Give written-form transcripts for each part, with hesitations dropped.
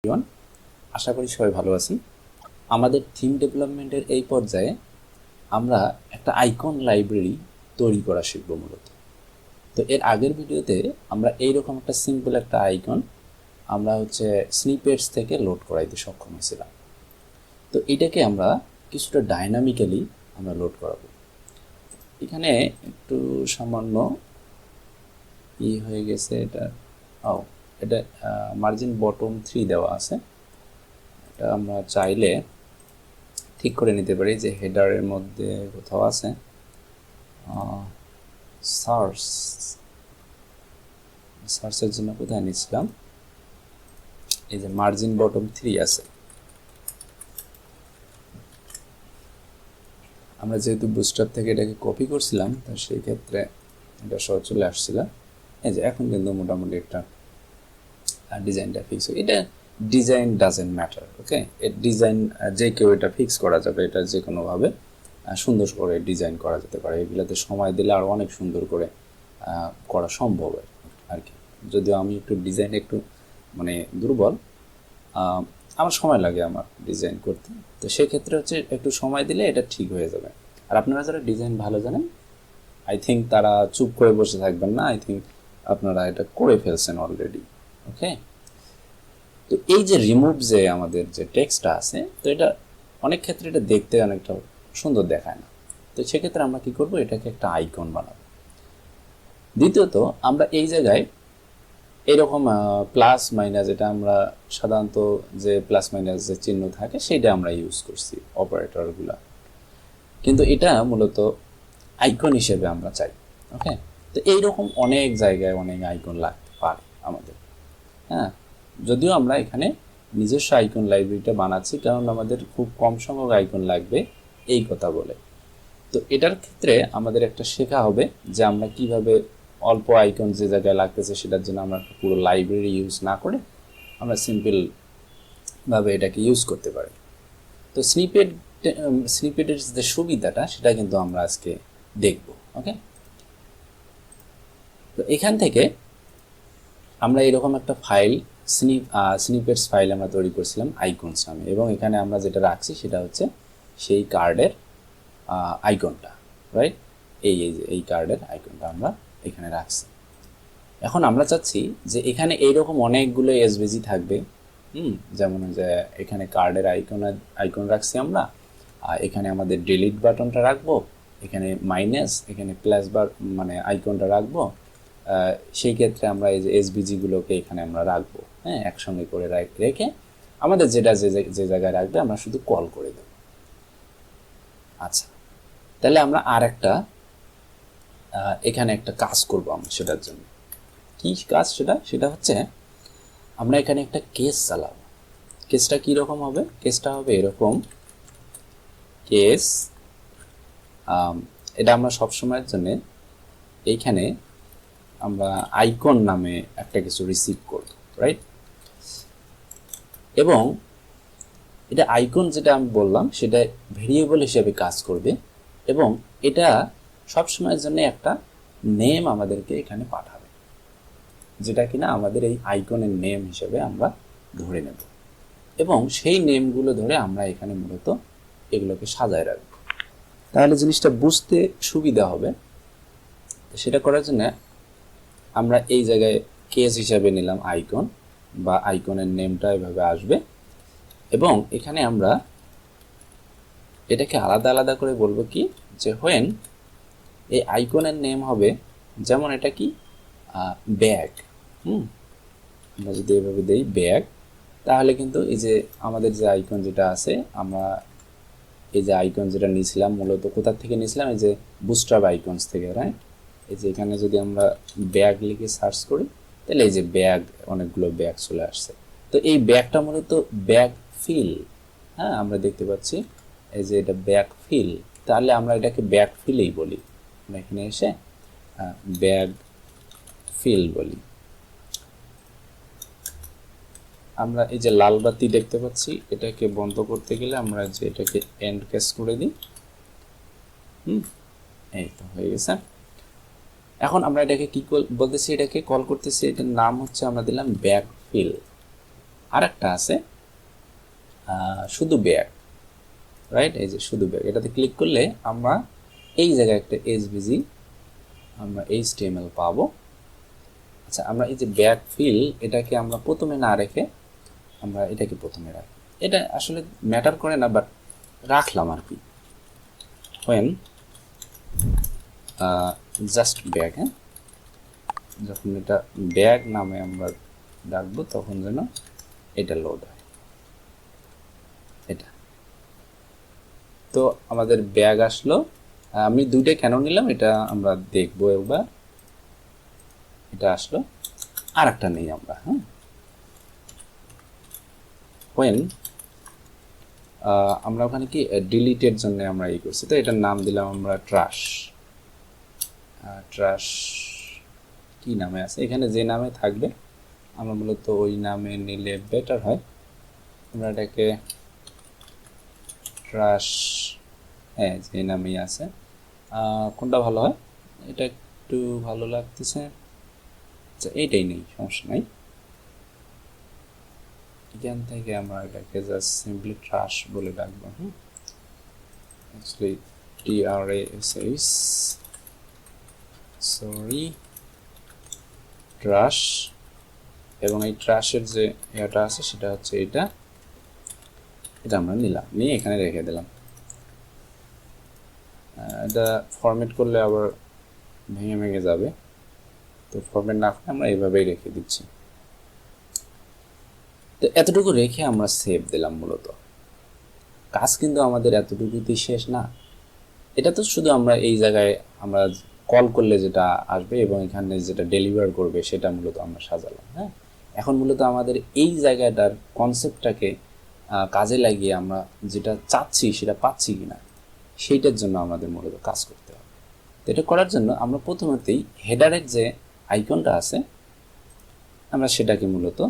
Everyone, আশা করি সবাই ভালো আছেন। আমাদের থিম ডেভেলপমেন্টের এই পর্যায়ে আমরা একটা আইকন লাইব্রেরি তৈরি করা শিখব মূলত। তো এর আগের ভিডিওতে আমরা এইরকম একটা সিম্পল একটা আইকন আমরা স্নিপেটস থেকে লোড করাইতে সক্ষম হয়েছিলাম। তো এটাকে আমরা কিছুটা ডাইনামিক্যালি আমরা লোড করাবো। এখানে একটু সামান্য হয়ে গেছে, এটা মার্জিন বটম 3 দেওয়া আছে। এটা আমরা চাইলে ঠিক করে নিতে পারি যে হেডারের মধ্যে কোথাও আছে সার্চের জন্য কোথায় নিয়েছিলাম, এই যে মার্জিন বটম 3 আছে। আমরা যেহেতু বুটস্ট্র্যাপ থেকে এটাকে কপি করছিলাম, তো সেই ক্ষেত্রে এটা সহ চলে আসছিল। এই যে এখন কিন্তু মোটামুটি একটা ডিজাইনটা ফিক্স হয়। এটা ডিজাইন ডাজেন্ট ম্যাটার, ওকে। এর ডিজাইন যে কেউ এটা ফিক্স করা যাবে, এটা যে কোনোভাবে সুন্দর করে ডিজাইন করা যেতে পারে। এগুলোতে সময় দিলে আরও অনেক সুন্দর করে করা সম্ভব আর কি। যদিও আমি একটু ডিজাইন একটু দুর্বল, আমার সময় লাগে আমার ডিজাইন করতে, তো সেক্ষেত্রে একটু সময় দিলে এটা ঠিক হয়ে যাবে। আর আপনারা যারা ডিজাইন ভালো জানেন, আই থিঙ্ক তারা চুপ করে বসে থাকবেন না, আই থিঙ্ক আপনারা এটা করে ফেলছেন অলরেডি, ওকে। তো এই যে রিমুভ যে আমাদের যে টেক্সটটা আছে, তো এটা অনেক ক্ষেত্রে এটা দেখতে অনেকটা সুন্দর দেখায় না। তো সেক্ষেত্রে আমরা কি করব, এটাকে একটা আইকন বানাবো। দ্বিতীয়ত আমরা এই জায়গায় এরকম প্লাস মাইনাস, এটা আমরা সাধারণত যে প্লাস মাইনাস যে চিহ্ন থাকে সেটা আমরা ইউজ করছি অপারেটরগুলো, কিন্তু এটা মূলত আইকন হিসেবে আমরা চাই, ওকে। তো এইরকম অনেক জায়গায় অনেক আইকন লাগতে পারে আমাদের, হ্যাঁ। যদিও আমরা এখানে নিজস্ব আইকন লাইব্রেরিটা বানাচ্ছি, কারণ আমাদের খুব কম সংখ্যক আইকন লাগবে এই কথা বলে। তো এটার ক্ষেত্রে আমাদের একটা শেখা হবে যে আমরা কিভাবে অল্প আইকন যে জায়গায় লাগতেছে সেটার জন্য আমরা পুরো লাইব্রেরি ইউজ না করে আমরা সিম্পলভাবে এটাকে ইউজ করতে পারি। তো স্নিপেটের যে সুবিধাটা সেটা কিন্তু আমরা আজকে দেখব, ওকে। তো এখান থেকে আমরা এরকম একটা ফাইল স্নিপেটস ফাইল আমরা তৈরি করছিলাম আইকনস নামে, এবং এখানে আমরা যেটা রাখছি সেটা হচ্ছে সেই কার্ডের আইকনটা, রাইট। এই কার্ডের আইকনটা আমরা এখানে রাখছি। এখন আমরা চাচ্ছি যে এখানে এইরকম অনেকগুলো এসভিজি থাকবে, যেমন যে এখানে কার্ডের আইকন রাখছি আমরা, এখানে আমাদের ডিলিট বাটনটা রাখবো, এখানে মাইনাস, এখানে প্লাস বার আইকনটা রাখবো। সেই ক্ষেত্রে আমরা এই যে এসভিজিগুলোকে এখানে আমরা রাখবো, হ্যাঁ, একসঙ্গে করে রেখে আমাদের যেটা যে জায়গায় রাখবে আমরা শুধু কল করে দেব। আচ্ছা, তাহলে আমরা আর একটা এখানে একটা কাজ করব আমরা সেটার জন্য। কি কাজ সেটা হচ্ছে আমরা এখানে একটা কেস চালাবো। কেসটা কি রকম হবে? কেসটা হবে এরকম কেস, এটা আমরা সবসময়ের জন্য এইখানে আমরা আইকন নামে একটা কিছু রিসিভ করব, রাইট। এবং এটা আইকন যেটা আমি বললাম সেটা ভেরিয়েবল হিসেবে কাজ করবে, এবং এটা সবসময়ের জন্য একটা নেম আমাদেরকে এখানে পাঠাবে, যেটা কিনা আমাদের এই আইকনের নেম হিসেবে আমরা ধরে নেব, এবং সেই নেমগুলো ধরে আমরা এখানে মূলত এগুলোকে সাজায় রাখব। তাহলে জিনিসটা বুঝতে সুবিধা হবে। সেটা করার জন্য আমরা এই জায়গায় কেস হিসাবে নিলাম আইকন, বা আইকনের নেমটা এভাবে আসবে, এবং এখানে আমরা এটাকে আলাদা আলাদা করে বলবো কি, যে হোয়েন এই আইকনের নেম হবে, যেমন এটা কি ব্যাগ, আমরা যদি এভাবে দেই ব্যাগ, তাহলে কিন্তু এই যে আমাদের যে আইকন যেটা আছে, আমরা এই যে আইকন যেটা নিয়েছিলাম মূলত কোথা থেকে নিয়েছিলাম, এই যে বুটস্ট্র্যাপ আইকনস থেকে, রাইট। এই যে এখানে যদি আমরা ব্যাগ লিখে সার্চ করি, তাহলে এই যে ব্যাগ, অনেকগুলো ব্যাগ চলে আসছে। তো এই ব্যাগটা মূলত ব্যাগ ফিল, হ্যাঁ, আমরা দেখতে পাচ্ছি এই যে এটা ব্যাগ ফিল, তাহলে আমরা এটাকে ব্যাগ ফিলেই বলি। আমরা এখানে এসে ব্যাগ ফিল বলি। আমরা এই যে লাল বাতি দেখতে পাচ্ছি, এটাকে বন্ধ করতে গেলে আমরা যে এটাকে এন্ড কেস করে দিই, এই তো হয়ে গেছে। এখন আমরা এটাকে কি বলতেছি, এটাকে কল করতেছি, এটার নাম হচ্ছে আমরা দিলাম ব্যাগ ফিল, আরেকটা আছে শুধু ব্যাগ, রাইট? এই যে শুধু ব্যাগ, এটাতে ক্লিক করলে আমরা এই জায়গায় একটা এসভিজি আমরা HTML পাবো। আচ্ছা, আমরা এই যে ব্যাগ ফিল এটাকে আমরা প্রথমে না রেখে আমরা এটাকে প্রথমে রাখি। এটা আসলে ম্যাটার করে না, বাট রাখলাম আর কি। when জাস্ট ব্যাগ, হ্যাঁ, যখন এটা ব্যাগ নামে আমরা ডাকবো তখন যেন এটা লোড হয়। এটা তো আমাদের ব্যাগ আসলো। আমি দুইটা কেন নিলাম এটা আমরা দেখবো এবার। এটা আসলো, আর একটা নেই আমরা, হ্যাঁ, when আমরা ওখানে কি ডিলিটের জন্য আমরা এই করছি, তো এটার নাম দিলাম আমরা ট্রাশ। ট্রাশ কি নামে আছে, এখানে যে নামে থাকবে আমরা মূলত ওই নামে নিলে বেটার হয়। আমরা এটাকে ট্রাশ, হ্যাঁ, যে নামেই আছে। কোনটা ভালো হয়, এটা একটু ভালো লাগতেছে। আচ্ছা, এইটাই নেই, সমস্যা নাই। এখান থেকে আমরা এটাকে জাস্ট সিম্পলি ট্রাশ বলে ডাকবো। Actually TRASH, sorry, trash. এবং এই ট্রাশের যে এটা আছে সেটা হচ্ছে এটা আমরা নিলাম, নিয়ে এখানে রেখে দিলাম। এটা ফরম্যাট করলে আবার ভেঙে যাবে, তো ফরম্যাট না করে আমরা এইভাবেই রেখে দিচ্ছি। তো এতটুকু রেখে আমরা সেভ দিলাম। মূলত কাজ কিন্তু আমাদের এতটুকুতেই শেষ না। এটা তো শুধু আমরা এই জায়গায় আমরা কল করলে যেটা আসবে এবং এখানে যেটা ডেলিভার করবে সেটা মূলত আমরা সাজালাম। হ্যাঁ, এখন মূলত আমাদের এই জায়গাটার কনসেপ্টটাকে কাজে লাগিয়ে আমরা যেটা চাচ্ছি সেটা পাচ্ছি কিনা সেইটার জন্য আমাদের মূলত কাজ করতে হবে। তো এটা করার জন্য আমরা প্রথমেতেই হেডারের যে আইকনটা আছে আমরা সেটাকে মূলত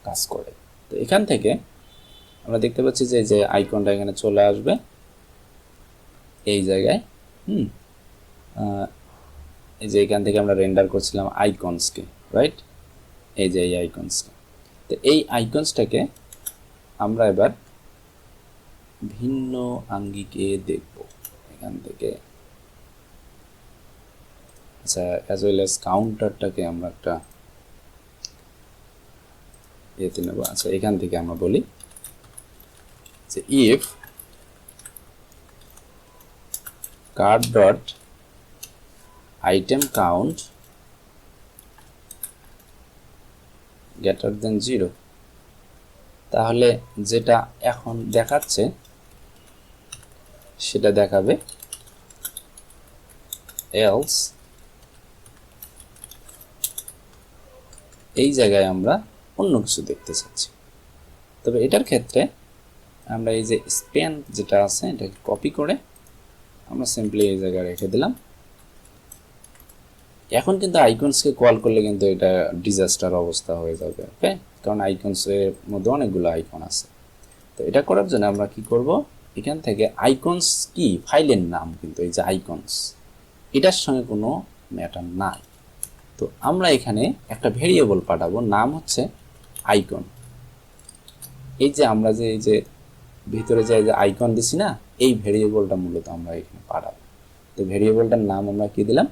কাজ করে, তো এখান থেকে আমরা দেখতে পাচ্ছি যে আইকনটা এখানে চলে আসবে এই জায়গায়। এই যে এখান থেকে আমরা রেন্ডার করছিলাম আইকনসকে, রাইট? এই যে এই আইকনসকে, তো এই আইকনসটাকে আমরা এবার ভিন্ন আঙ্গিকে দেখব এখান থেকে। আচ্ছা, অ্যাজ ওয়েল অ্যাজ কাউন্টারটাকে আমরা একটা এতে নেব। আচ্ছা, এখান থেকে আমরা বলি যে if cart dot item count greater than 0, তাহলে যেটা এখন দেখাচ্ছে সেটা দেখাবে, else এই জায়গায় আমরা অন্য কিছু দেখতে চাচ্ছি। তবে এটার ক্ষেত্রে আমরা এই যে স্প্যান যেটা আছে এটাকে কপি করে আমরা সিম্পলি এই জায়গায় রেখে দিলাম। এখন কিন্তু আইকনসকে কল করলে কিন্তু এটা ডিজাস্টার অবস্থা হয়ে যাবে, ওকে, কারণ আইকনসের মধ্যে অনেকগুলো আইকন আছে। তো এটা করার জন্য আমরা কি করব, এখান থেকে আইকনস কি ফাইলের নাম, কিন্তু এই যে আইকনস এটার সঙ্গে কোনো ম্যাটার নাই। তো আমরা এখানে একটা ভেরিয়েবল পাঠাবো, নাম হচ্ছে আইকন। এই যে আমরা যে এই যে ভিতরে যে আইকন দিছি না, এই ভেরিয়েবলটা মূলত আমরা এখানে পাঠাবো। তো ভেরিয়েবলটার নাম আমরা কি দিলাম,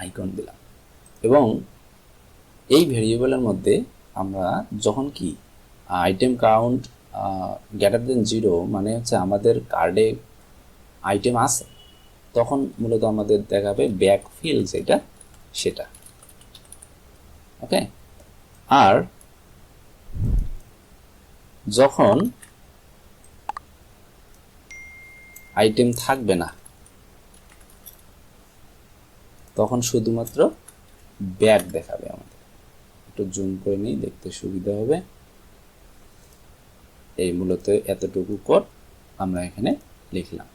আইকন দিলাম। এবং এই ভেরিয়েবলের মধ্যে আমরা যখন কি আইটেম কাউন্ট গ্রেটার দেন 0 মানে হচ্ছে আমাদের কার্ডে আইটেম আছে, তখন মূলত আমাদের দেখাবে ব্যাক ফিল যেটা সেটা, ওকে। আর যখন আইটেম থাকবে না তখন শুধুমাত্র ব্যাক দেখাবে আমাদের। একটু জুম করে নিই, দেখতে সুবিধা হবে। এই মূলত এতটুকু কোড আমরা এখানে লিখলাম,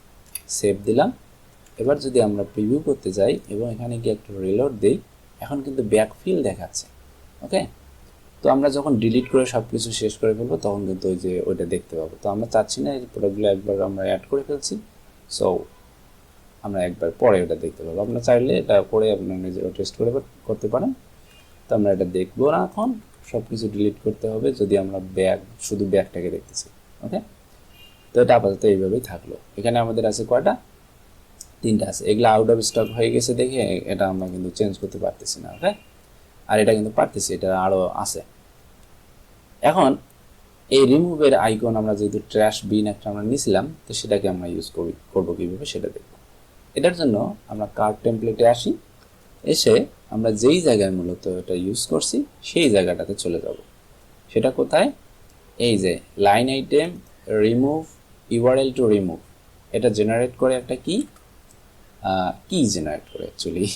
সেভ দিলাম। এবার যদি আমরা প্রিভিউ করতে যাই এবং এখানে গিয়ে একটা রিলোড দিই, এখন কিন্তু ব্যাক ফিল দেখাচ্ছে, ওকে। তো আমরা যখন ডিলিট করে সব কিছু শেষ করে ফেলবো তখন কিন্তু ওই যে ওইটা দেখতে পাবো। তো আমরা চাচ্ছি না এই প্রোডাক্টগুলো একবার আমরা অ্যাড করে ফেলছি, সো আমরা একবার পরে ওটা দেখতে পাবো। আপনারা চাইলে এটা করে আপনারা নিজেরাও টেস্ট করে করতে পারেন। তো আমরা এটা দেখবো না এখন, সব কিছু ডিলিট করতে হবে যদি আমরা শুধু ব্যাগটাকে দেখতেছি। ওকে, তো এটা আপাতত এইভাবেই থাকলো। এখানে আমাদের আছে কয়টা, 3টা আছে। এগুলো আউট অফ স্টক হয়ে গেছে দেখে এটা আমরা কিন্তু চেঞ্জ করতে পারতেছি না। ওকে, আর এটা কিন্তু পারতেছি, এটা আরও আছে। এখন এই রিমুভের আইকন আমরা যেহেতু ট্র্যাশ বিন একটা আমরা নিয়েছিলাম, তো সেটাকে আমরা ইউজ করবো কীভাবে সেটা দেখব। এটার জন্য আমরা কার্ট টেমপ্লেটে আসি, এসে আমরা যেই জায়গায় মূলত এটা ইউজ করছি সেই জায়গাটাতে চলে যাব। সেটা কোথায়, এই যে line item remove URL to remove, এটা জেনারেট করে একটা কি জেনারেট করে অ্যাকচুয়ালি,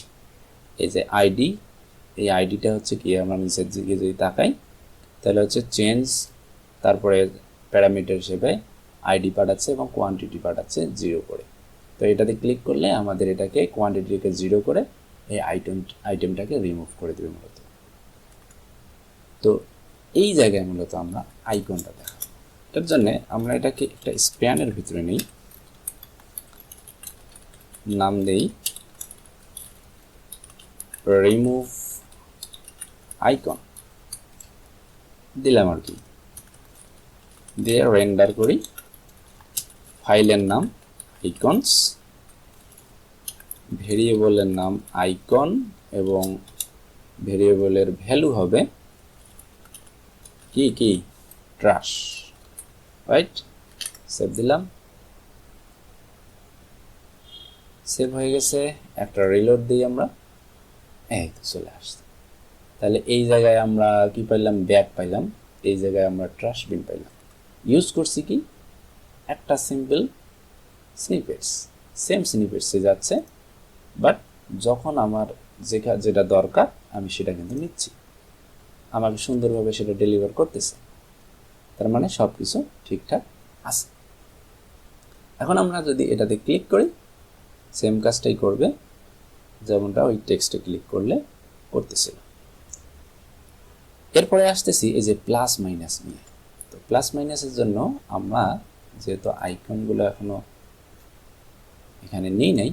এই যে আইডি, এই আইডিটা হচ্ছে কি, আমরা নিচের দিকে যদি তাকাই তাহলে হচ্ছে চেঞ্জ, তারপরে প্যারামিটার হিসেবে আইডি পাঠাচ্ছে এবং কোয়ান্টিটি পাঠাচ্ছে 0 করে। তো এটাতে ক্লিক করলে আমাদের এটাকে কোয়ান্টিটিকে 0 করে এই আইটেমটাকে রিমুভ করে দেবে মূলত। তো এই জায়গায় মূলত আমরা আইকনটা দেখাবো। এটার জন্য আমরা এটাকে একটা স্প্যানের ভিতরে নিই, নাম দেই রিমুভ আইকন, দিলাম আর কি, দিয়ে রেন্ডার করি। ফাইলের নাম আইকনস, ভেরিয়েবলের নাম আইকন এবং ভেরিয়েবলের ভ্যালু হবে কি ট্রাশ, রাইট। সেভ দিলাম, সেভ হয়ে গেছে। একটা রিলোড দিই আমরা, এই তো চলে আসছে। তাহলে এই জায়গায় আমরা কি পাইলাম, ব্যাগ পাইলাম, এই জায়গায় আমরা ট্রাশ বিন পাইলাম। ইউজ করছি কি, একটা সিম্পল স্নিপেটস, সেম স্নিপেটসে যাচ্ছে, বাট যখন আমার যেটা দরকার আমি সেটা কিন্তু নিচ্ছি, আমাকে সুন্দরভাবে সেটা ডেলিভার করতেছে। তার মানে সব কিছু ঠিকঠাক আছে। এখন আমরা যদি এটাতে ক্লিক করি, সেম কাজটাই করবে যেমনটা ওই টেক্সটে ক্লিক করলে করতেছিল। এরপরে আসতেছি এই যে প্লাস মাইনাস নিয়ে। তো প্লাস মাইনাসের জন্য আমরা যেহেতু আইকনগুলো এখনো এখানে নেই নাই,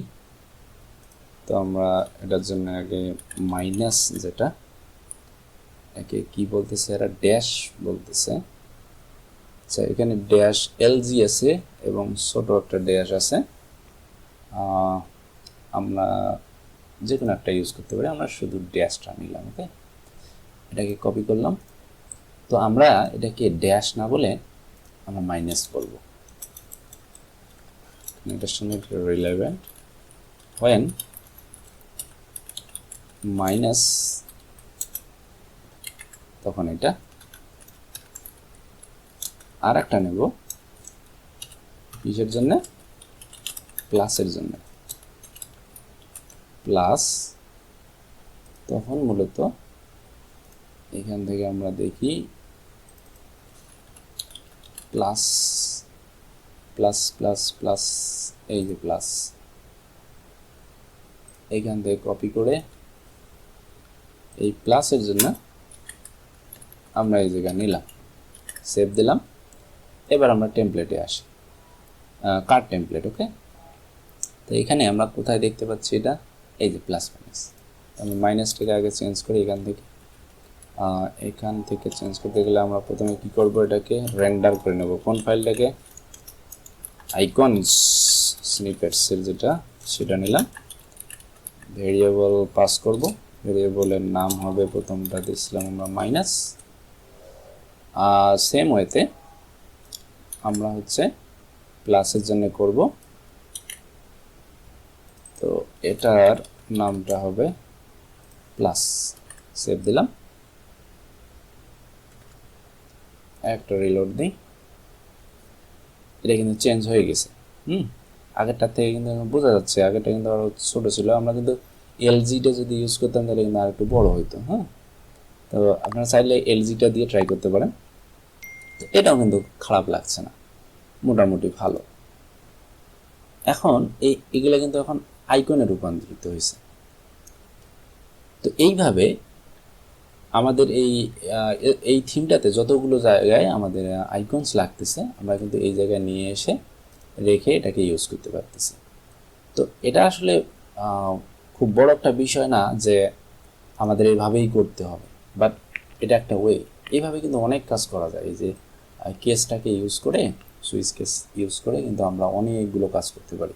তো আমরা এটার জন্য আগে মাইনাস, যেটা একে কি বলতেছে এরা, ড্যাশ বলতেছে। আচ্ছা, এখানে ড্যাশ এলজি আছে এবং ছোট একটা ড্যাশ আছে, আমরা যে কোনো একটা ইউজ করতে পারি। আমরা শুধু ড্যাশটা নিলাম। ওকে, এটাকে কপি করলাম। তো আমরা এটাকে ড্যাশ না বলে আমরা মাইনাস বলবো। এটার সঙ্গে রিলেভেন্ট when মাইনাস, তখন এটা আর একটা নেব কিসের জন্য, প্লাসের জন্য। প্লাস, তখন মূলত এখান থেকে আমরা দেখি প্লাস প্লাস প্লাস প্লাস, এই যে প্লাস, এইখান থেকে কপি করে এই প্লাসের জন্য আমরা এই জায়গায় নিলাম, সেভ দিলাম। এবার আমরা টেমপ্লেটে আসি, কার্ট টেমপ্লেট। ওকে, তো এখানে আমরা কোথায় দেখতে পাচ্ছি এটা, এই যে প্লাস মাইনাস। আমি মাইনাসটাকে আগে চেঞ্জ করি, এখান থেকে চেঞ্জ করতে গেলে আমরা প্রথমে কি করব, এটাকে রেন্ডার করে নেব। কোন ফাইলটাকে, আইকনস স্নিপেটসের যেটা, সেটা নিলাম। ভেরিয়েবল পাস করব, ভেরিয়েবলের নাম হবে, প্রথমটা দিয়েছিলাম আমরা মাইনাস। সেম ওয়েতে আমরা হচ্ছে প্লাসের জন্য করব, তো এটার নামটা হবে প্লাস। সেভ দিলাম, একটা রিলোড দিই। এটা কিন্তু চেঞ্জ হয়ে গেছে। আগেরটার থেকে কিন্তু বোঝা যাচ্ছে, আগেরটা কিন্তু আরো ছোট ছিল। আমরা কিন্তু এলজিটা যদি ইউজ করতাম তাহলে কিন্তু আর একটু বড় হইতো। তো আপনারা চাইলে এলজিটা দিয়ে ট্রাই করতে পারেন। তো এটাও কিন্তু খারাপ লাগছে না, মোটামুটি ভালো। এখন এগুলো কিন্তু এখন আইকনে রূপান্তরিত হয়েছে। তো এইভাবে আমাদের এই থিমটাতে যতগুলো জায়গায় আমাদের আইকনস লাগতেছে, আমরা কিন্তু এই জায়গায় নিয়ে এসে রেখে এটাকে ইউজ করতে পারতেছি। তো এটা আসলে খুব বড় একটা বিষয় না যে আমাদের এইভাবেই করতে হবে, বাট এটা একটা ওয়ে। এইভাবে কিন্তু অনেক কাজ করা যায়। এই যে কেসটাকে ইউজ করে, সুইচ কেস ইউজ করে কিন্তু আমরা অনেকগুলো কাজ করতে পারি।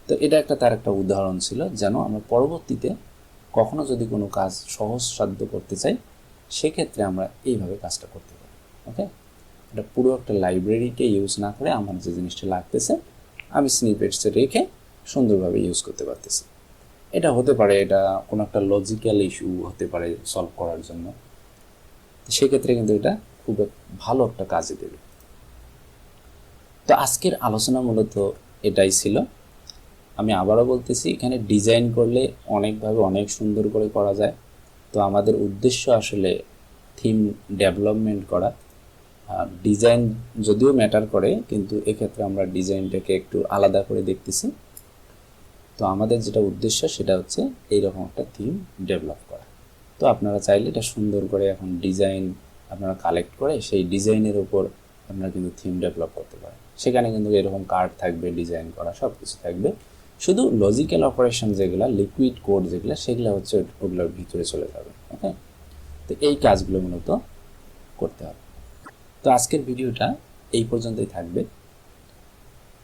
তো এটা একটা তার একটা উদাহরণ ছিল, যেন আমরা পরবর্তীতে কখনো যদি কোনো কাজ সহজসাধ্য করতে চাই সেক্ষেত্রে আমরা এইভাবে কাজটা করতে পারি। ওকে, এটা পুরো একটা লাইব্রেরিকে ইউজ না করে আমার যে জিনিসটা লাগতেছে আমি স্নিপেটসে রেখে সুন্দরভাবে ইউজ করতে পারতেছি। এটা হতে পারে, এটা কোনো একটা লজিক্যাল ইস্যু হতে পারে সলভ করার জন্য, সেক্ষেত্রে কিন্তু এটা খুব ভালো একটা কাজে দেবে। তো আজকের আলোচনা মূলত এটাই ছিল। আমি আবারও বলতেছি, এখানে ডিজাইন করলে অনেকভাবে অনেক সুন্দর করে করা যায়। তো আমাদের উদ্দেশ্য আসলে থিম ডেভেলপমেন্ট করা। ডিজাইন যদিও ম্যাটার করে, কিন্তু এক্ষেত্রে আমরা ডিজাইনটাকে একটু আলাদা করে দেখতেছি। তো আমাদের যেটা উদ্দেশ্য সেটা হচ্ছে এইরকম একটা থিম ডেভেলপ করা। তো আপনারা চাইলে এটা সুন্দর করে এখন ডিজাইন আপনারা কালেক্ট করে সেই ডিজাইনের উপর আপনারা কিন্তু থিম ডেভেলপ করতে পারেন। সেখানে কিন্তু এরকম কার্ড থাকবে, ডিজাইন করা সব কিছু থাকবে। শুধু লজিক্যাল অপারেশন যেগুলো, লিকুইড কোড যেগুলো, সেগুলো হচ্ছে ওগুলোর ভিতরে চলে যাবে। ওকে, তো এই কাজগুলো মূলত করতে হবে। তো আজকের ভিডিওটা এই পর্যন্তই থাকবে।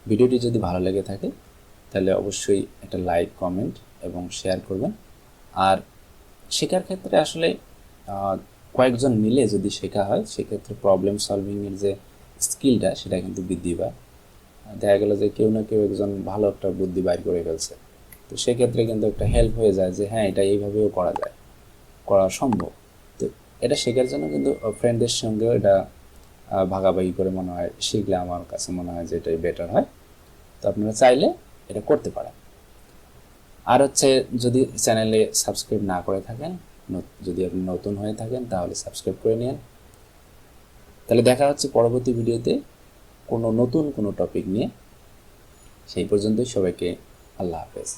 ভিডিওটি যদি ভালো লেগে থাকে তাহলে অবশ্যই একটা লাইক, কমেন্ট এবং শেয়ার করবেন। আর শেখার ক্ষেত্রে আসলে কয়েকজন মিলে যদি শেখা হয় সেক্ষেত্রে প্রবলেম সলভিংয়ের যে স্কিলটা সেটা কিন্তু বৃদ্ধি পায়। দেখা গেল যে কেউ না কেউ একজন ভালো একটা বুদ্ধি বাইর করে ফেলছে, তো সেক্ষেত্রে কিন্তু একটা হেল্প হয়ে যায় যে হ্যাঁ, এটা এইভাবেও করা যায়, করা সম্ভব। তো এটা শেখার জন্য কিন্তু ফ্রেন্ডদের সঙ্গেও এটা ভাগাভাগি করে মনে হয় শিখলে আমার কাছে মনে হয় যে এটাই বেটার হয়। তো আপনারা চাইলে এটা করতে পারেন। আর হচ্ছে, যদি চ্যানেলে সাবস্ক্রাইব না করে থাকেন, যদি আপনি নতুন হয়ে থাকেন তাহলে সাবস্ক্রাইব করে নিন। তাহলে দেখা হচ্ছে পরবর্তী ভিডিওতে কোনো নতুন কোনো টপিক নিয়ে। সেই পর্যন্তই সবাইকে আল্লাহ হাফেজ।